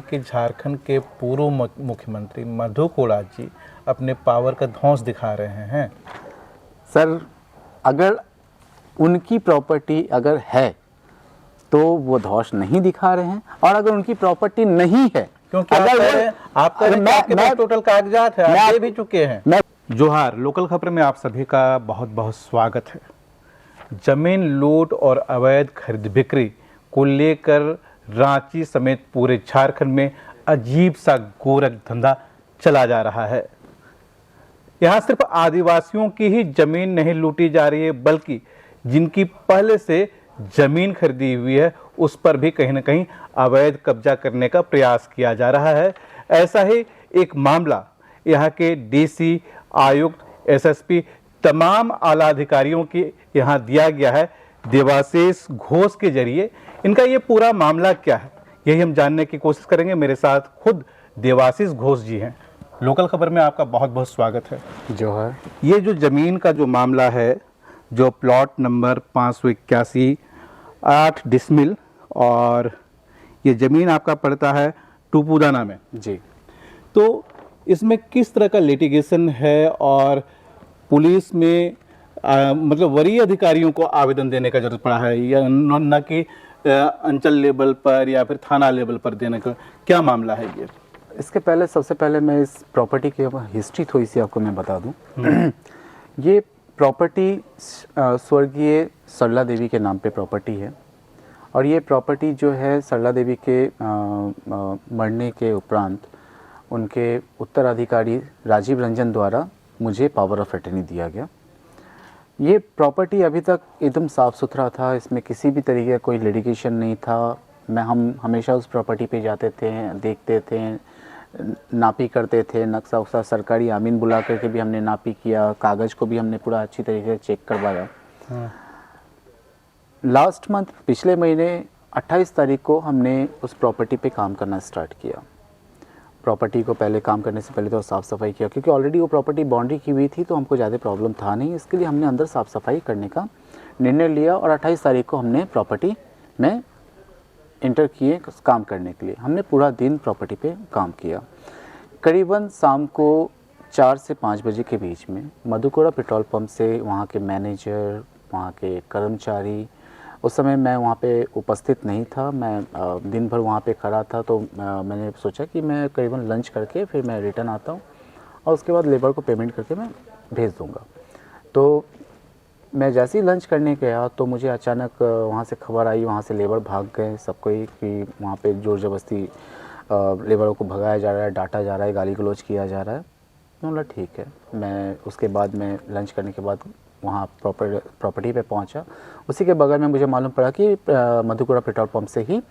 कि झारखंड के पूर्व मुख्यमंत्री मधु कोड़ा जी अपने पावर का धौंस दिखा रहे हैं। सर, अगर उनकी प्रॉपर्टी अगर है तो वो धौंस नहीं दिखा रहे हैं, और अगर उनकी प्रॉपर्टी नहीं है, क्योंकि आपके टोटल कागजात है, आप दे भी चुके हैं। जोहार, लोकल खबर में आप सभी का बहुत बहुत स्वागत है। जमीन लूट और अवैध खरीद बिक्री को लेकर रांची समेत पूरे झारखंड में अजीब सा गोरख धंधा चला जा रहा है। यहाँ सिर्फ आदिवासियों की ही जमीन नहीं लूटी जा रही है, बल्कि जिनकी पहले से जमीन खरीदी हुई है उस पर भी कहीं न कहीं अवैध कब्जा करने का प्रयास किया जा रहा है। ऐसा ही एक मामला यहाँ के डीसी, आयुक्त, एसएसपी, तमाम आला अधिकारियों की यहाँ दिया गया है देवाशीष घोष के जरिए। इनका ये पूरा मामला क्या है, यही हम जानने की कोशिश करेंगे। मेरे साथ खुद देवाशीष घोष जी हैं। लोकल खबर में आपका बहुत बहुत स्वागत है। जोहर, ये जो जमीन का जो मामला है, जो प्लॉट नंबर 581 8 डिसमिल, और ये ज़मीन आपका पड़ता है टूपुदाना में जी, तो इसमें किस तरह का लिटिगेशन है और पुलिस में मतलब वरीय अधिकारियों को आवेदन देने का जरूरत पड़ा है, या न कि अंचल लेवल पर या फिर थाना लेवल पर देने का क्या मामला है ये? इसके पहले सबसे पहले मैं इस प्रॉपर्टी की हिस्ट्री थोड़ी सी आपको मैं बता दूं। ये प्रॉपर्टी स्वर्गीय सरला देवी के नाम पे प्रॉपर्टी है, और ये प्रॉपर्टी जो है सरला देवी के मरने के उपरांत उनके उत्तराधिकारी राजीव रंजन द्वारा मुझे पावर ऑफ अटर्नी दिया गया। ये प्रॉपर्टी अभी तक एकदम साफ़ सुथरा था, इसमें किसी भी तरीके का कोई लिटिगेशन नहीं था। हम हमेशा उस प्रॉपर्टी पे जाते थे, देखते थे, नापी करते थे, नक्शा उक्सा सरकारी आमीन बुला करके भी हमने नापी किया, कागज़ को भी हमने पूरा अच्छी तरीके से चेक करवाया। लास्ट मंथ, पिछले महीने 28 तारीख को हमने उस प्रॉपर्टी पे काम करना स्टार्ट किया। प्रॉपर्टी को पहले काम करने से पहले तो साफ़ सफाई किया, क्योंकि ऑलरेडी वो प्रॉपर्टी बाउंड्री की हुई थी, तो हमको ज़्यादा प्रॉब्लम था नहीं। इसके लिए हमने अंदर साफ़ सफाई करने का निर्णय लिया, और 28 तारीख को हमने प्रॉपर्टी में इंटर किए काम करने के लिए। हमने पूरा दिन प्रॉपर्टी पे काम किया। करीबन शाम को 4 से 5 बजे के बीच में मधुकोड़ा पेट्रोल पंप से वहाँ के मैनेजर, वहाँ के कर्मचारी, उस समय मैं वहाँ पे उपस्थित नहीं था, मैं दिन भर वहाँ पे खड़ा था, तो मैंने सोचा कि मैं करीबन लंच करके फिर मैं रिटर्न आता हूँ, और उसके बाद लेबर को पेमेंट करके मैं भेज दूँगा। तो मैं जैसे ही लंच करने गया तो मुझे अचानक वहाँ से खबर आई, वहाँ से लेबर भाग गए सब कोई, कि वहाँ पे ज़ोर ज़बरदस्ती लेबरों को भगाया जा रहा है, डांटा जा रहा है, गाली गलौज किया जा रहा है। तो बोला ठीक है। मैं उसके बाद मैं लंच करने के बाद वहाँ प्रॉपर्टी पे पहुँचा। उसी के बगल में मुझे मालूम पड़ा कि मधुकोड़ा पेट्रोल पंप से ही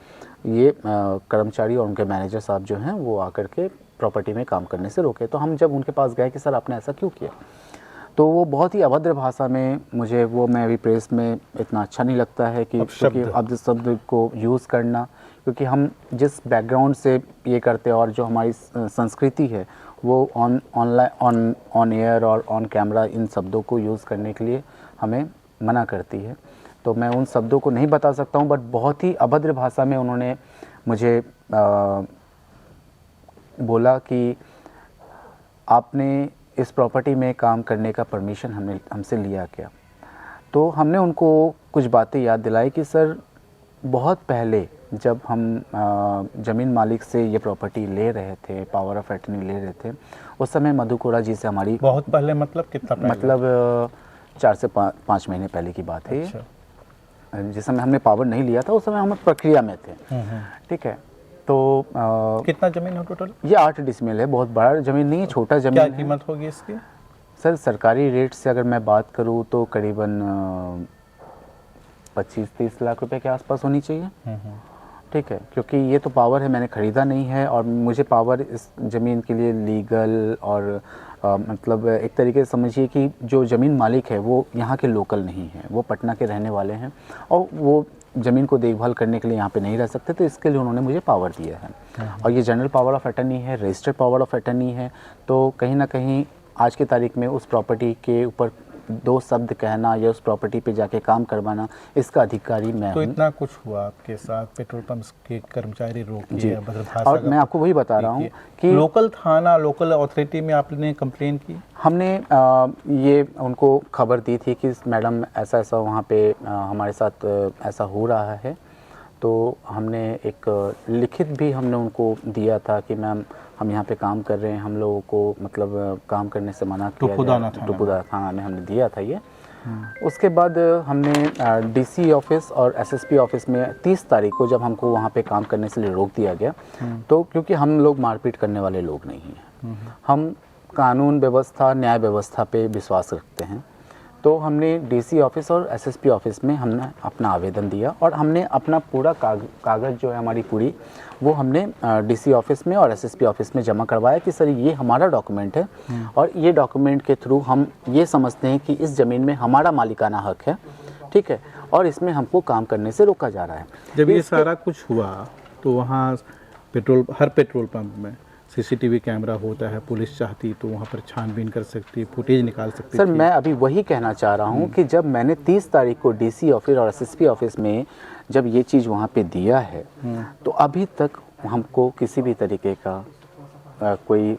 ये कर्मचारी और उनके मैनेजर साहब जो हैं वो आकर के प्रॉपर्टी में काम करने से रोके। तो हम जब उनके पास गए कि सर आपने ऐसा क्यों किया, तो वो बहुत ही अभद्र भाषा में मुझे, वो मैं अभी प्रेस में इतना अच्छा नहीं लगता है कि अब शब्द को यूज़ करना, क्योंकि हम जिस बैकग्राउंड से ये करते हैं और जो हमारी संस्कृति है वो ऑन एयर और ऑन कैमरा इन शब्दों को यूज़ करने के लिए हमें मना करती है। तो मैं उन शब्दों को नहीं बता सकता हूँ, बट बहुत ही अभद्र भाषा में उन्होंने मुझे बोला कि आपने इस प्रॉपर्टी में काम करने का परमिशन हमसे लिया क्या। तो हमने उनको कुछ बातें याद दिलाई कि सर बहुत पहले जब हम ज़मीन मालिक से ये प्रॉपर्टी ले रहे थे, पावर ऑफ अटर्नी ले रहे थे, उस समय मधुकोड़ा जी से हमारी, बहुत पहले मतलब कितना पहले? मतलब 4 से 5 महीने पहले की बात है। अच्छा। जिस समय हमने पावर नहीं लिया था उस समय हम प्रक्रिया में थे। ठीक है। तो कितना ज़मीन है टोटल? ये 8 डिसमिल है, बहुत बड़ा ज़मीन नहीं है, छोटा ज़मीन है। क्या कीमत होगी इसकी? सर सरकारी रेट से अगर मैं बात करूँ तो करीबन 25-30 लाख रुपए के आसपास होनी चाहिए। ठीक है, क्योंकि ये तो पावर है, मैंने ख़रीदा नहीं है, और मुझे पावर इस ज़मीन के लिए लीगल और मतलब एक तरीके से समझिए कि जो ज़मीन मालिक है वो यहाँ के लोकल नहीं है, वो पटना के रहने वाले हैं, और वो ज़मीन को देखभाल करने के लिए यहाँ पे नहीं रह सकते, तो इसके लिए उन्होंने मुझे पावर दिया है। और ये जनरल पावर ऑफ अटर्नी है, रजिस्टर्ड पावर ऑफ अटर्नी है। तो कहीं ना कहीं आज की तारीख में उस प्रॉपर्टी के ऊपर दो शब्द कहना या उस प्रॉपर्टी पे जाके काम करवाना, इसका अधिकारी मैं तो हूँ। इतना कुछ हुआ आपके साथ, पेट्रोल पंप के कर्मचारी रोके जी। भद्रभाषा और मैं आपको वही बता रहा हूँ कि लोकल थाना, लोकल अथॉरिटी में आपने कंप्लेन की? हमने ये उनको खबर दी थी कि मैडम ऐसा ऐसा वहाँ पे हमारे साथ ऐसा हो रहा है, तो हमने एक लिखित भी हमने उनको दिया था कि मैम हम यहाँ पे काम कर रहे हैं, हम लोगों को मतलब काम करने से मना किया टुपुदाना थाना में हमने दिया था ये। उसके बाद हमने डीसी ऑफिस और एसएसपी ऑफिस में 30 तारीख को जब हमको वहाँ पे काम करने से लिए रोक दिया गया, तो क्योंकि हम लोग मारपीट करने वाले लोग नहीं हैं, हम कानून व्यवस्था, न्याय व्यवस्था पे विश्वास रखते हैं, तो हमने डीसी ऑफिस और एसएसपी ऑफिस में हमने अपना आवेदन दिया और हमने अपना पूरा कागज़ जो है हमारी पूरी, वो हमने डीसी ऑफिस में और एसएसपी ऑफिस में जमा करवाया कि सर ये हमारा डॉक्यूमेंट है और ये डॉक्यूमेंट के थ्रू हम ये समझते हैं कि इस ज़मीन में हमारा मालिकाना हक है, ठीक है, और इसमें हमको काम करने से रोका जा रहा है। जब ये सारा कुछ हुआ तो वहाँ हर पेट्रोल पंप में सीसीटीवी कैमरा होता है, पुलिस चाहती तो वहाँ पर छानबीन कर सकती, फुटेज निकाल सकती। सर मैं अभी वही कहना चाह रहा हूँ कि जब मैंने 30 तारीख को डीसी ऑफिस और एसएसपी ऑफिस में जब ये चीज़ वहाँ पे दिया है, तो अभी तक हमको किसी भी तरीके का कोई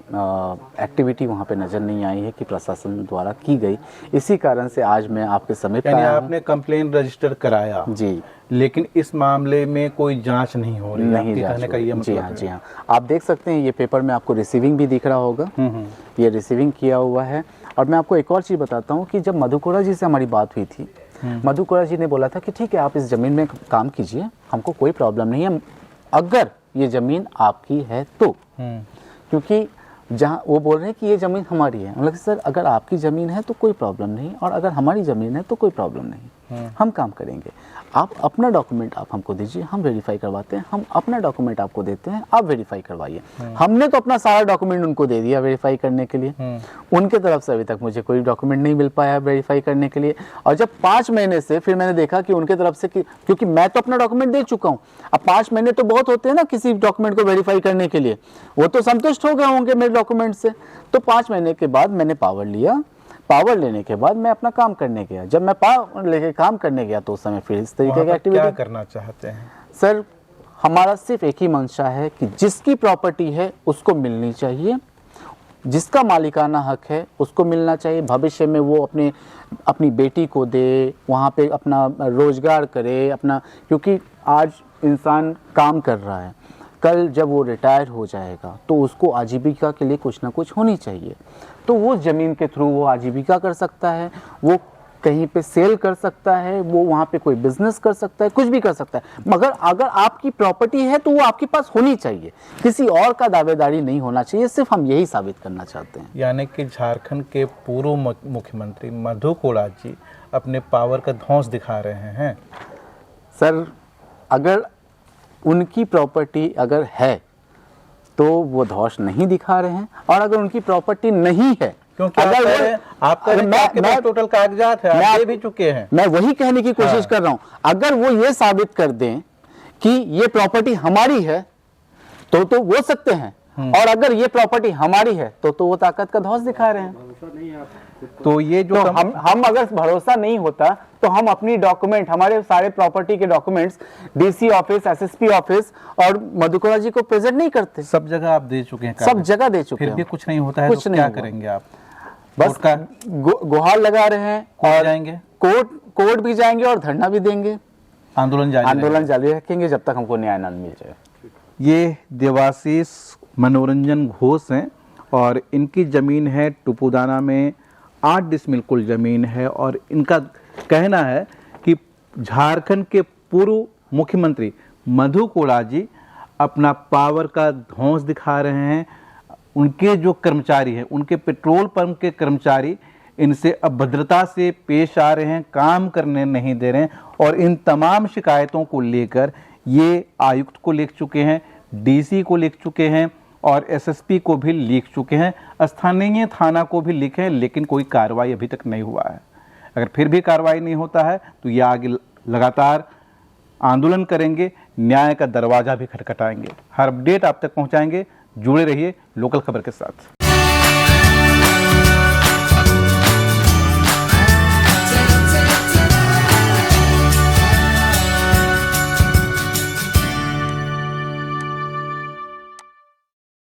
एक्टिविटी वहाँ पे नज़र नहीं आई है कि प्रशासन द्वारा की गई। इसी कारण से आज मैं आपके समीप यानी आया हूँ। आपने कंप्लेन रजिस्टर कराया जी, लेकिन इस मामले में कोई जांच नहीं हो रही, नहीं आपके जांच कहने का हुई। ये मतलब जी हाँ, जी हाँ, आप देख सकते हैं ये पेपर में आपको रिसीविंग भी दिख रहा होगा, ये रिसीविंग किया हुआ है। और मैं आपको एक और चीज़ बताता हूँ कि जब मधु कोड़ा जी से हमारी बात हुई थी, मधु कोड़ा जी ने बोला था कि ठीक है आप इस ज़मीन में काम कीजिए, हमको कोई प्रॉब्लम नहीं है, अगर ये ज़मीन आपकी है तो, क्योंकि जहाँ वो बोल रहे हैं कि ये ज़मीन हमारी है, मतलब सर अगर आपकी ज़मीन है तो कोई प्रॉब्लम नहीं, और अगर हमारी ज़मीन है तो कोई प्रॉब्लम नहीं, हम काम करेंगे, आप अपना डॉक्यूमेंट आप हमको दीजिए, हम वेरीफाई करवाते हैं, हम अपना डॉक्यूमेंट आपको देते हैं, आप वेरीफाई करवाइए। हमने तो अपना सारा डॉक्यूमेंट उनको दे दिया वेरीफाई करने के लिए, उनके तरफ से अभी तक मुझे कोई डॉक्यूमेंट नहीं मिल पाया वेरीफाई करने के लिए। और जब 5 महीने से फिर मैंने देखा कि उनके तरफ से क्योंकि मैं तो अपना डॉक्यूमेंट दे चुका हूँ, अब 5 महीने तो बहुत होते हैं ना किसी डॉक्यूमेंट को वेरीफाई करने के लिए, वो तो संतुष्ट हो गए होंगे मेरे डॉक्यूमेंट से। तो 5 महीने के बाद मैंने पावर लिया, पावर लेने के बाद मैं अपना काम करने गया। जब मैं पावर लेके काम करने गया तो उस समय फिर इस तरीके की एक्टिविटी। क्या करना चाहते हैं सर? हमारा सिर्फ एक ही मंशा है कि जिसकी प्रॉपर्टी है उसको मिलनी चाहिए, जिसका मालिकाना हक है उसको मिलना चाहिए। भविष्य में वो अपनी बेटी को दे, वहाँ पे अपना रोजगार करे अपना, क्योंकि आज इंसान काम कर रहा है, कल जब वो रिटायर हो जाएगा तो उसको आजीविका के लिए कुछ ना कुछ होनी चाहिए, तो वो ज़मीन के थ्रू वो आजीविका कर सकता है, वो कहीं पे सेल कर सकता है, वो वहाँ पे कोई बिजनेस कर सकता है, कुछ भी कर सकता है, मगर अगर आपकी प्रॉपर्टी है तो वो आपके पास होनी चाहिए, किसी और का दावेदारी नहीं होना चाहिए। सिर्फ हम यही साबित करना चाहते हैं। यानी कि झारखंड के पूर्व मुख्यमंत्री मधु कोड़ा जी अपने पावर का धौंस दिखा रहे हैं। सर अगर उनकी प्रॉपर्टी अगर है तो वो धौंस नहीं दिखा रहे हैं, और अगर उनकी प्रॉपर्टी नहीं है, क्योंकि आपके टोटल कागजात है, आप दे भी चुके हैं। मैं वही कहने की कोशिश कर रहा हूं, अगर वो ये साबित कर दें कि ये प्रॉपर्टी हमारी है तो वो सकते हैं, और अगर ये प्रॉपर्टी हमारी है तो वो ताकत का धौंस दिखा रहे हैं। तो ये जो तो हम अगर भरोसा नहीं होता तो हम अपनी डॉक्यूमेंट, हमारे सारे प्रॉपर्टी के documents DC office, SSP office और मधु कोड़ा जी को प्रेजेंट नहीं करते। सब जगह आप दे चुके हैं, सब जगह दे चुके हैं, फिर भी कुछ नहीं होता है, तो क्या करेंगे आप? बस गुहार लगा रहे हैं, और जाएंगे कोर्ट भी जाएंगे और धरना भी देंगे, आंदोलन जारी रखेंगे जब तक हमको न्याय न मिल जाए। ये देवाशीष मनोरंजन घोष हैं और इनकी ज़मीन है टुपुदाना में 8 डिसमिल कुल ज़मीन है, और इनका कहना है कि झारखंड के पूर्व मुख्यमंत्री मधु कोड़ा जी अपना पावर का धौंस दिखा रहे हैं। उनके जो कर्मचारी हैं, उनके पेट्रोल पंप के कर्मचारी इनसे अभद्रता से पेश आ रहे हैं, काम करने नहीं दे रहे हैं, और इन तमाम शिकायतों को लेकर ये आयुक्त को लिख चुके हैं, डीसी को लिख चुके हैं और एसएसपी को भी लिख चुके हैं, स्थानीय थाना को भी लिखे हैं, लेकिन कोई कार्रवाई अभी तक नहीं हुआ है। अगर फिर भी कार्रवाई नहीं होता है तो ये आगे लगातार आंदोलन करेंगे, न्याय का दरवाजा भी खटखटाएंगे। हर अपडेट आप तक पहुंचाएंगे। जुड़े रहिए लोकल खबर के साथ।